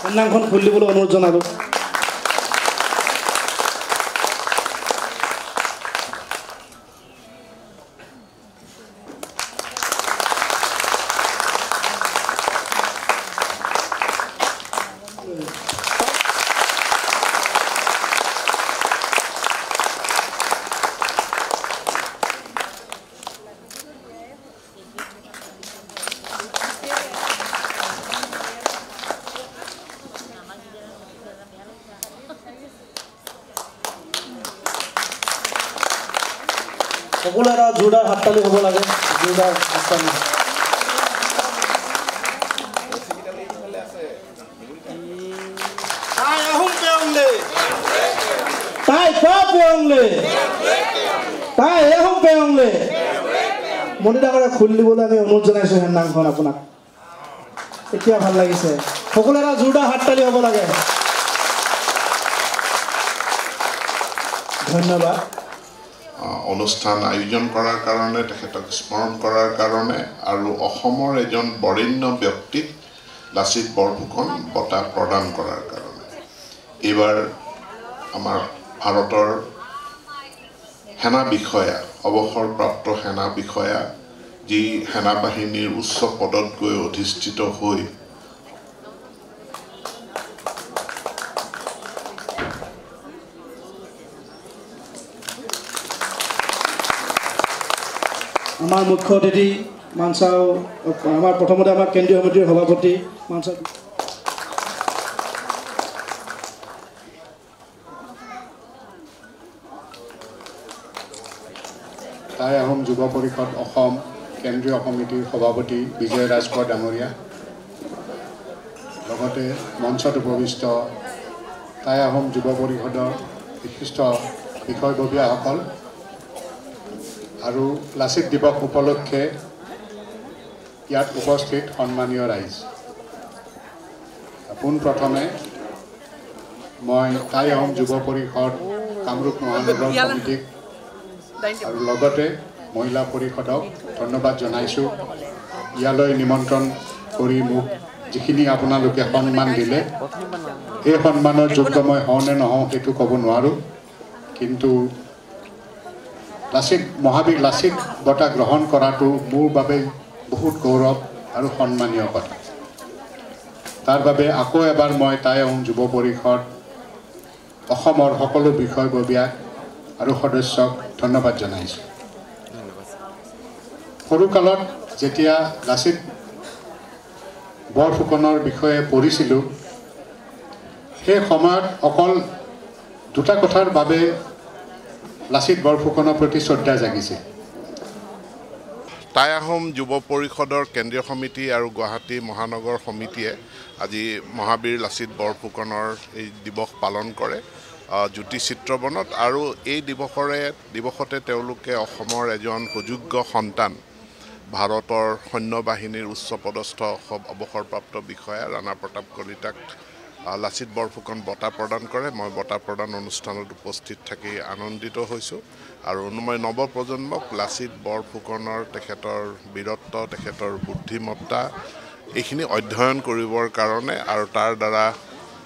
সন্ধানখন খুলি দিবলৈ অনুৰোধ জনালোঁ। সকলো এটা জোৰদাৰ হাততালি হ'ব লাগে, জোৰদাৰ হাততালি। মণি ডাঙৰে খুলি দিবলৈ আমি অনুৰোধ জনাইছোঁ হেন্দাংখন আপোনাক। এতিয়া ভাল লাগিছে, সকলো এটা জোৰদাৰ হাততালি হ'ব লাগে। ধন্যবাদ। অনুষ্ঠান আয়োজন কৰাৰ কাৰণে, তেখেতক স্মৰণ কৰাৰ কাৰণে আৰু অসমৰ এজন বৰেণ্য ব্যক্তিক লাচিত বৰফুকন বঁটা প্ৰদান কৰাৰ কাৰণে। এইবাৰ আমাৰ ভাৰতৰ সেনা বিষয়া, অৱসৰপ্ৰাপ্ত সেনা বিষয়া, যি সেনাবাহিনীৰ উচ্চ পদত গৈ অধিষ্ঠিত হৈ আমাৰ মুখ্য অতিথি মানচাও, আমাৰ প্ৰথমতে আমাৰ কেন্দ্ৰীয় সমিতিৰ সভাপতি মানচাও টাই আহোম যুৱ পৰিষদ অসম কেন্দ্ৰীয় সমিতিৰ সভাপতি বিজয় ৰাজখোৱা ডাঙৰীয়া, লগতে মঞ্চত উপবিষ্ট টাই আহোম যুৱ পৰিষদৰ বিশিষ্ট বিষয়ববীয়াসকল আৰু লাচিত দিৱস উপলক্ষে ইয়াত উপস্থিত সন্মানীয় ৰাইজ, পোনপ্ৰথমে মই টাই আহোম যুৱ পৰিষদ কামৰূপ মহানগৰ সমিতিক আৰু লগতে মহিলা পৰিষদক ধন্যবাদ জনাইছোঁ। ইয়ালৈ নিমন্ত্ৰণ কৰি মোক যিখিনি আপোনালোকে সন্মান দিলে, এই সন্মানৰ যোগ্য মই হওঁ নে নহওঁ সেইটো ক'ব নোৱাৰোঁ, কিন্তু মহাবীৰ লাচিত বঁটা গ্ৰহণ কৰাটো মোৰ বাবে বহুত গৌৰৱ আৰু সন্মানীয় কথা। তাৰ বাবে আকৌ এবাৰ মই টাই আহোম যুৱ পৰিষদ অসমৰ সকলো বিষয়ববীয়াক আৰু সদস্যক ধন্যবাদ জনাইছোঁ। সৰুকালত যেতিয়া লাচিত বৰফুকনৰ বিষয়ে পঢ়িছিলোঁ, সেই সময়ত অকল দুটা কথাৰ বাবে লাচিত বৰফুকনৰ প্ৰতি শ্ৰদ্ধা জাগিছে। টাই আহোম যুৱ পৰিষদৰ কেন্দ্ৰীয় সমিতি আৰু গুৱাহাটী মহানগৰ সমিতিয়ে আজি মহাবীৰ লাচিত বৰফুকনৰ এই দিৱস পালন কৰে জ্যোতি চিত্ৰবনত, আৰু এই দিৱসতে তেওঁলোকে অসমৰ এজন সুযোগ্য সন্তান, ভাৰতৰ সৈন্য বাহিনীৰ উচ্চপদস্থ অৱসৰপ্ৰাপ্ত বিষয়া ৰাণা প্ৰতাপ কলিতাক লাচিত বৰফুকন বঁটা প্ৰদান কৰে। মই বঁটা প্ৰদান অনুষ্ঠানত উপস্থিত থাকি আনন্দিত হৈছোঁ আৰু মই নৱপ্ৰজন্মক লাচিত বৰফুকনৰ তেখেতৰ বীৰত্ব, তেখেতৰ বুদ্ধিমত্তা এইখিনি অধ্যয়ন কৰিবৰ কাৰণে আৰু তাৰ দ্বাৰা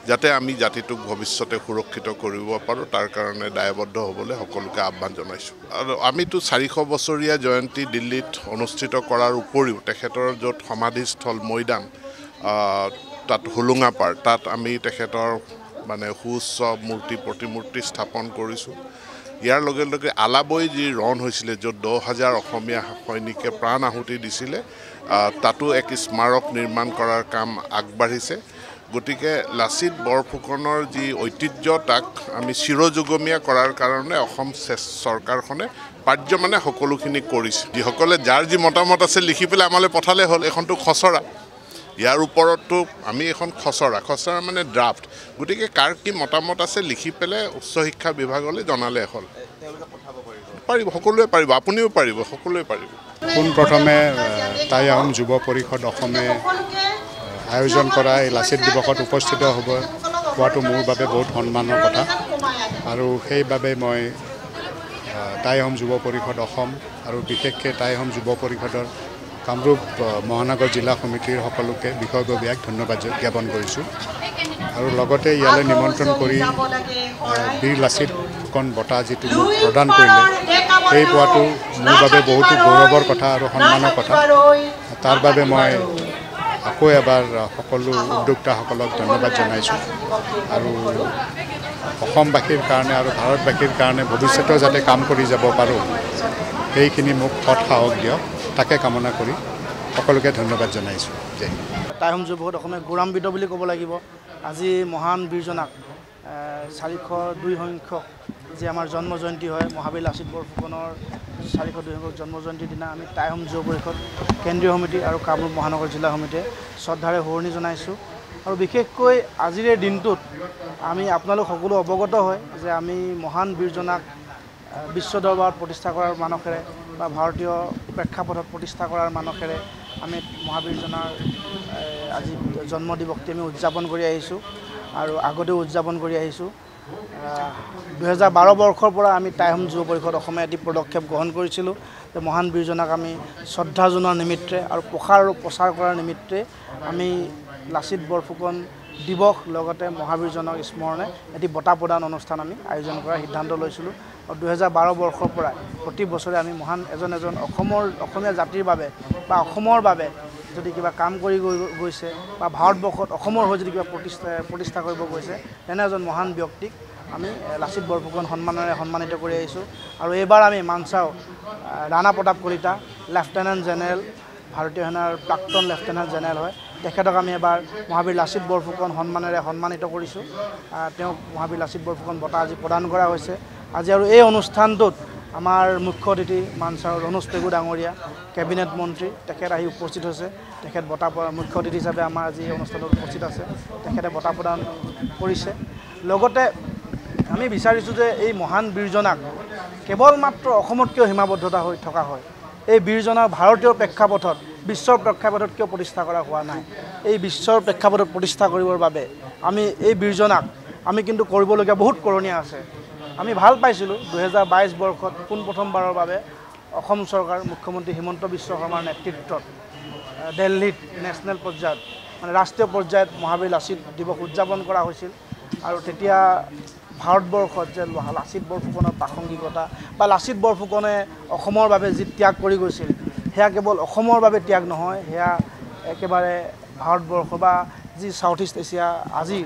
যাতে আমি জাতিটোক ভৱিষ্যতে সুৰক্ষিত কৰিব পাৰোঁ তাৰ কাৰণে দায়বদ্ধ হ'বলৈ সকলোকে আহ্বান জনাইছোঁ। আৰু আমিতো 400 বছৰীয়া জয়ন্তী দিল্লীত অনুষ্ঠিত কৰাৰ উপৰিও তেখেতৰ য'ত সমাধিস্থল মৈদাম, তাত হোলোঙাপাৰ, তাত আমি তেখেতৰ মানে সুউচ্চ প্ৰতিমূৰ্তি স্থাপন কৰিছোঁ। ইয়াৰ লগে লগে আলাবৈ যি ৰণ হৈছিলে, য'ত 10,000 অসমীয়া সৈনিকে প্ৰাণ আহুতি দিছিলে, তাতো এক স্মাৰক নিৰ্মাণ কৰাৰ কাম আগবাঢ়িছে। গতিকে লাচিত বৰফুকনৰ যি ঐতিহ্য, তাক আমি চিৰযুগমীয়া কৰাৰ কাৰণে অসম চৰকাৰখনে পাৰ্যমানে সকলোখিনি কৰিছে। যিসকলে যাৰ যি মতামত আছে লিখি পেলাই আমালৈ পঠালে হ'ল। এখনটো খচৰা, ইয়াৰ ওপৰতো আমি এখন খচৰা মানে ড্ৰাফ্ট, গতিকে কাৰ কি মতামত আছে লিখি পেলাই উচ্চ শিক্ষা বিভাগলৈ জনালে হ'ল। পাৰিব, সকলোৱে পাৰিব, আপুনিও পাৰিব, সকলোৱে পাৰিব। পোনপ্ৰথমে টাই আহোম যুৱ পৰিষদ অসমে আয়োজন কৰা এই লাচিত দিৱসত উপস্থিত হোৱাটো মোৰ বাবে বহুত সন্মানৰ কথা, আৰু সেইবাবে মই টাই আহোম যুৱ পৰিষদ অসম আৰু বিশেষকৈ টাই আহোম যুৱ পৰিষদৰ কামৰূপ মহানগৰ জিলা সমিতিৰ সকলোকে বিষয়ববীয়াক ধন্যবাদ জ্ঞাপন কৰিছোঁ আৰু লগতে ইয়ালৈ নিমন্ত্ৰণ কৰি বীৰ লাচিত ফুকন বঁটা যিটো মোক প্ৰদান কৰিলে সেই পোৱাটো মোৰ বাবে বহুতো গৌৰৱৰ কথা আৰু সন্মানৰ কথা তাৰ বাবে মই আকৌ এবাৰ সকলো উদ্যোক্তাসকলক ধন্যবাদ জনাইছোঁ আৰু অসমবাসীৰ কাৰণে আৰু ভাৰতবাসীৰ কাৰণে ভৱিষ্যতেও যাতে কাম কৰি যাব পাৰোঁ সেইখিনি মোক সৎ সাহস দিয়ক তাকে কামনা কৰি সকলোকে ধন্যবাদ জনাইছোঁ জয় হিন্দ। টাইম যুৱত অসমীয়া গৌৰৱান্বিত বুলি ক'ব লাগিব আজি মহান বীৰজনাক 402 সংখ্যক যে আমাৰ জন্ম জয়ন্তী হয় মহাবীৰ লাচিত বৰফুকনৰ 402 সংখ্যক জন্ম জয়ন্তীৰ দিনা আমি টাইম যুৱ পৰিষদ কেন্দ্ৰীয় সমিতি আৰু কামৰূপ মহানগৰ জিলা সমিতিয়ে শ্ৰদ্ধাৰে শুৱনি জনাইছোঁ আৰু বিশেষকৈ আজিৰ এই দিনটোত আমি আপোনালোক সকলো অৱগত হয় যে আমি মহান বীৰজনাক বিশ্ব দৰবাৰত প্ৰতিষ্ঠা কৰাৰ মানসেৰে বা ভাৰতীয় প্ৰেক্ষাপটত প্ৰতিষ্ঠা কৰাৰ মানসেৰে আমি মহাবীৰজনাৰ আজি জন্ম দিৱসটি আমি উদযাপন কৰি আহিছোঁ আৰু আগতেও উদযাপন কৰি আহিছোঁ 2012 বৰ্ষৰ পৰা আমি টাইম যুৱ পৰিষদ অসমে এটি পদক্ষেপ গ্ৰহণ কৰিছিলোঁ যে মহান বীৰজনাক আমি শ্ৰদ্ধা জনোৱাৰ নিমিত্তে আৰু প্ৰসাৰ আৰু প্ৰচাৰ কৰাৰ নিমিত্তে আমি লাচিত বৰফুকন দিৱস লগতে মহাবীৰজনক স্মৰণে এটি বঁটা প্ৰদান অনুষ্ঠান আমি আয়োজন কৰাৰ সিদ্ধান্ত লৈছিলোঁ আৰু 2012 বৰ্ষৰ পৰা প্ৰতি বছৰে আমি মহান এজন অসমীয়া জাতিৰ বাবে বা অসমৰ বাবে যদি কিবা কাম কৰি গৈছে বা ভাৰতবৰ্ষত অসমৰ হৈ যদি কিবা প্ৰতিষ্ঠা কৰিব গৈছে তেনে এজন মহান ব্যক্তিক আমি লাচিত বৰফুকন সন্মানেৰে সন্মানিত কৰি আহিছোঁ আৰু এইবাৰ আমি মানচাও ৰাণা প্ৰতাপ কলিতা লেফটেনেণ্ট জেনেৰেল ভাৰতীয় সেনাৰ প্ৰাক্তন লেফটেনেণ্ট জেনেৰেল হয় তেখেতক আমি এবাৰ মহাবীৰ লাচিত বৰফুকন সন্মানেৰে সন্মানিত কৰিছোঁ তেওঁক মহাবীৰ লাচিত বৰফুকন বঁটা আজি প্ৰদান কৰা হৈছে আজি আৰু এই অনুষ্ঠানটোত আমাৰ মুখ্য অতিথি মানচাৰ ৰনোজ পেগু ডাঙৰীয়া কেবিনেট মন্ত্ৰী তেখেত আহি উপস্থিত হৈছে তেখেত বঁটা মুখ্য অতিথি হিচাপে আমাৰ আজি এই অনুষ্ঠানত উপস্থিত আছে তেখেতে বঁটা প্ৰদান কৰিছে লগতে আমি বিচাৰিছোঁ যে এই মহান বীৰজনাক কেৱল মাত্ৰ অসমত কিয় সীমাবদ্ধতা হৈ থকা হয় এই বীৰজনাক ভাৰতীয় প্ৰেক্ষাপটত বিশ্বৰ প্ৰেক্ষাপটত কিয় প্ৰতিষ্ঠা কৰা হোৱা নাই এই বিশ্বৰ প্ৰেক্ষাপটত প্ৰতিষ্ঠা কৰিবৰ বাবে আমি এই বীৰজনাক আমি কিন্তু কৰিবলগীয়া বহুত কৰণীয় আছে আমি ভাল পাইছিলোঁ 2022 বৰ্ষত পোনপ্ৰথমবাৰৰ বাবে অসম চৰকাৰ মুখ্যমন্ত্ৰী হিমন্ত বিশ্ব শৰ্মাৰ নেতৃত্বত দিল্লীত নেশ্যনেল পৰ্যায়ত মানে ৰাষ্ট্ৰীয় পৰ্যায়ত মহাবীৰ লাচিত দিৱস উদযাপন কৰা হৈছিল আৰু তেতিয়া ভাৰতবৰ্ষত যে লাচিত বৰফুকনৰ প্ৰাসংগিকতা বা লাচিত বৰফুকনে অসমৰ বাবে যি ত্যাগ কৰি গৈছিল সেয়া কেৱল অসমৰ বাবে ত্যাগ নহয় সেয়া একেবাৰে ভাৰতবৰ্ষ বা যি সাউথ ইষ্ট এছিয়া আজি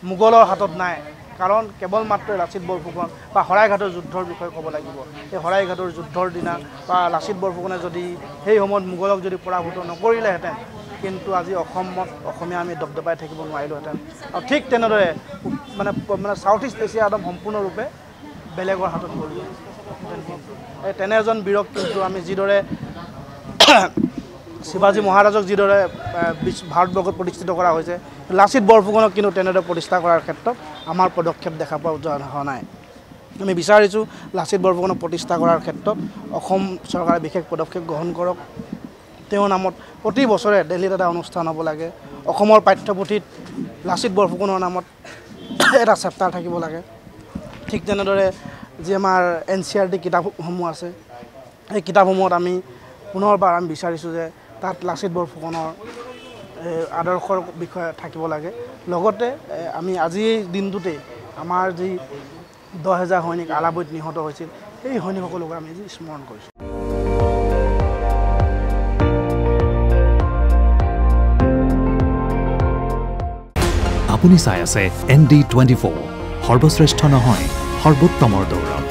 মোগলৰ হাতত নাই কাৰণ কেৱল মাত্ৰ লাচিত বৰফুকন বা শৰাইঘাটৰ যুদ্ধৰ বিষয়ে ক'ব লাগিব এই শৰাইঘাটৰ যুদ্ধৰ দিনা বা লাচিত বৰফুকনে যদি সেই সময়ত মোগলক যদি পৰাভূত নকৰিলেহেঁতেন কিন্তু আজি অসমত অসমীয়া আমি দবদবাই থাকিব নোৱাৰিলোহেঁতেন আৰু ঠিক তেনেদৰে মানে সাউথ ইষ্ট এছিয়া একদম সম্পূৰ্ণৰূপে বেলেগৰ হাতত গ'ল এই তেনে এজন বীৰক কিন্তু আমি যিদৰে শিৱাজী মহাৰাজক যিদৰে ভাৰতবৰ্ষত প্ৰতিষ্ঠিত কৰা হৈছে লাচিত বৰফুকনক কিন্তু তেনেদৰে প্ৰতিষ্ঠা কৰাৰ ক্ষেত্ৰত আমাৰ পদক্ষেপ দেখা পোৱা হোৱা নাই আমি বিচাৰিছোঁ লাচিত বৰফুকনক প্ৰতিষ্ঠা কৰাৰ ক্ষেত্ৰত অসম চৰকাৰে বিশেষ পদক্ষেপ গ্ৰহণ কৰক তেওঁৰ নামত প্ৰতি বছৰে দিল্লীত এটা অনুষ্ঠান হ'ব লাগে অসমৰ পাঠ্যপুথিত লাচিত বৰফুকনৰ নামত এটা চেপ্টাৰ থাকিব লাগে ঠিক তেনেদৰে যি আমাৰ NCERT কিতাপসমূহ আছে এই কিতাপসমূহত আমি পুনৰবাৰ আমি বিচাৰিছোঁ যে তাত লাচিত বৰফুকনৰ আদৰ্শৰ বিষয়ে থাকিব লাগে লগতে আমি আজি দিনটোতে আমাৰ যি 10,000 সৈনিক আলাবৈত নিহত হৈছিল সেই সৈনিকসকলক আমি আজি স্মৰণ কৰিছোঁ আপুনি চাই আছে ND24 সৰ্বশ্ৰেষ্ঠ নহয় সৰ্বোত্তমৰ দৌৰত